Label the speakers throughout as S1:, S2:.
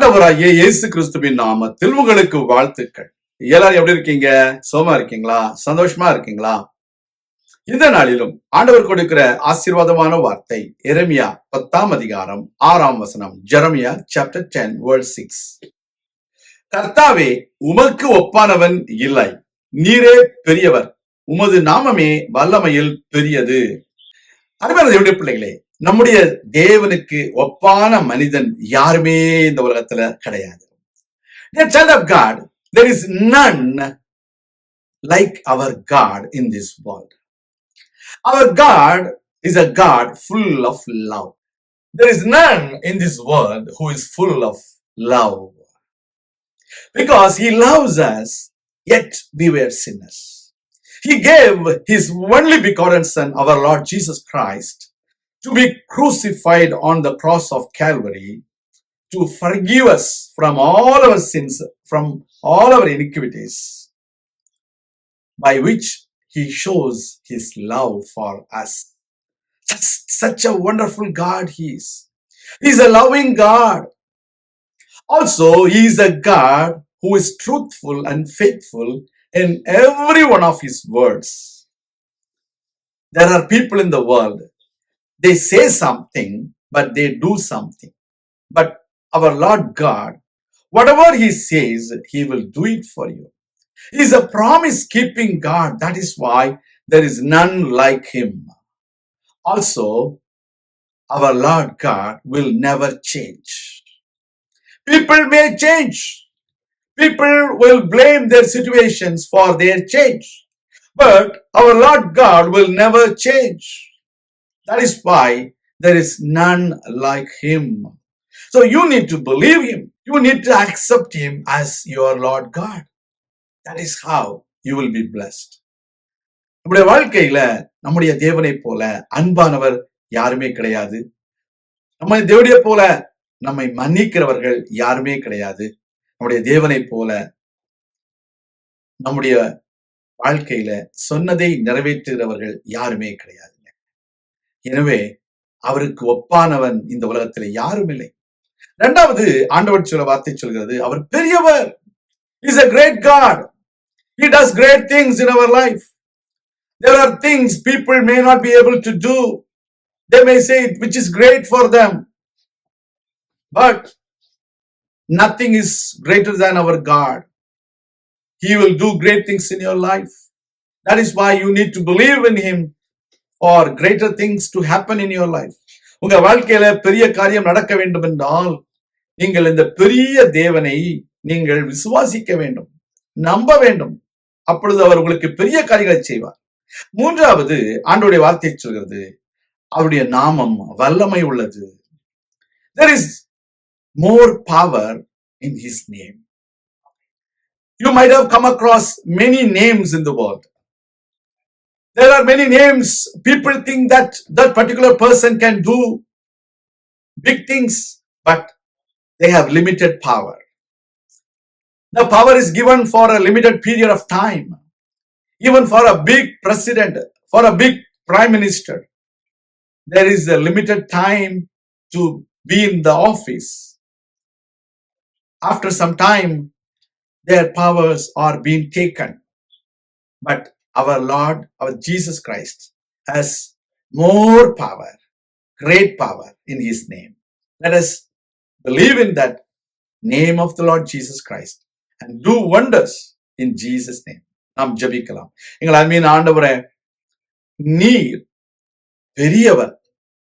S1: ஆண்டவராகிய இயேசு கிறிஸ்துவின் நாமத்தில் உங்களுக்கு வாழ்த்துக்கள். எல்லாரும் எப்படி இருக்கீங்க? சோமா இருக்கீங்களா? சந்தோஷமா இருக்கீங்களா? இந்த நாளிலும் ஆண்டவர் கொடுக்கிற ஆசீர்வாதமான வார்த்தை எரேமியா 10ஆம் அதிகாரம் 6ஆம் வசனம். Jeremiah chapter 10 verse 6. கர்த்தாவே, உமக்கு ஒப்பானவன் இல்லை, நீரே பெரியவர், உமது நாமமே வல்லமையில் பெரியது. அருமையான தேவனுடைய பிள்ளைகளே, நம்முடைய தேவனுக்கு ஒப்பான மனிதன் யாருமே இந்த உலகத்துல கிடையாது. Dear child of God, there is none like our God in this world. Our God is a God full of love. There is none in this world who is full of love. Because He loves us, yet we were sinners. He gave His only begotten Son, our Lord Jesus Christ, to be crucified on the cross of Calvary, to forgive us from all our sins, from all our iniquities, by which He shows His love for us. Such a wonderful God He is. He is a loving God. Also, He is a God who is truthful and faithful in every one of His words. There are people in the world, they say something, but they do something. But our Lord God, whatever He says, He will do it for you. He is a promise-keeping God. That is why there is none like Him. Also, our Lord God will never change. People may change. People will blame their situations for their change. But our Lord God will never change. That is why there is none like Him. So you need to believe Him. You need to accept Him as your Lord God. That is how you will be blessed. நம்முடைய வாழ்க்கையில நம்முடைய தேவனை போல அன்பானவர் யாருமே கிடையாது. நம்ம தேவனை போல நம்மை மன்னிக்கிறவர்கள் யாருமே கிடையாது. நம்முடைய தேவனை போல நம்முடைய வாழ்க்கையில சொன்னதை நிறைவேற்றுகிறவர்கள் யாருமே கிடையாது. எனவே அவருக்கு ஒப்பானவன் இந்த உலகத்தில் யாரும் இல்லை. இரண்டாவது, ஆண்டவர் சொல்ல வார்த்தை சொல்கிறது, அவர் பெரியவர். He is a great God. He does great things in our life. There are things people may not be able to do. They may say it, which is great for them. But nothing is greater than our God. He will do great things in your life. That is why you need to believe in Him for greater things to happen in your life. உங்க வாழ்க்கையில பெரிய காரியம் நடக்க வேண்டும் என்றால் நீங்கள் இந்த பெரிய தேவனை நீங்கள் விசுவாசிக்க வேண்டும், நம்ப வேண்டும். அப்பொழுது அவர் உங்களுக்கு பெரிய காரியங்களை செய்வார். மூன்றாவது, ஆண்டவருடைய வார்த்தை சொல்கிறது, அவருடைய நாமம் வல்லமை உள்ளது. There is more power in His name. You might have come across many names in the world. There are many names. People think that that particular person can do big things, but they have limited power. The power is given for a limited period of time. Even for a big president, for a big prime minister, there is a limited time to be in the office. After some time, their powers are being taken. But our Lord, our Jesus Christ, has more power, great power in His name. Let us believe in that name of the Lord Jesus Christ and do wonders in Jesus' name. நாம் ஜெபிக்கலாம். எங்கள் அன்பின் ஆண்டவரே, நீர் பெரியவர்,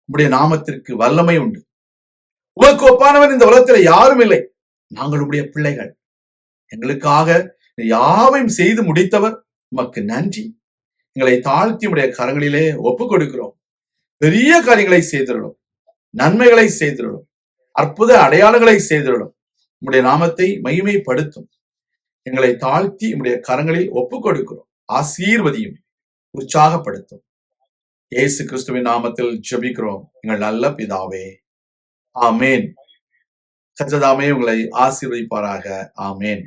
S1: உம்முடைய நாமத்திற்கு வல்லமை உண்டு. உமக்கு ஒப்பானவன் இந்த உலகத்தில் யாரும் இல்லை. நாங்கள் உம்முடைய பிள்ளைகள். எங்களுக்காக யாவையும் செய்து முடித்தவர், உமக்கு நன்றி. எங்களை தாழ்த்தி உடைய கரங்களிலே ஒப்பு கொடுக்கிறோம். பெரிய காரியங்களை செய்திடணும், நன்மைகளை செய்திடணும், அற்புத அடையாளங்களை செய்திடணும். உம்முடைய நாமத்தை மகிமைப்படுத்தும். எங்களை தாழ்த்தி உம்முடைய கரங்களில் ஒப்பு கொடுக்கிறோம். ஆசீர்வதியும், உற்சாகப்படுத்தும். இயேசு கிறிஸ்துவின் நாமத்தில் ஜெபிக்கிறோம் எங்கள் நல்ல பிதாவே, ஆமேன். கர்த்தர் தாமே உங்களை ஆசீர்வதிப்பாராக. ஆமேன்.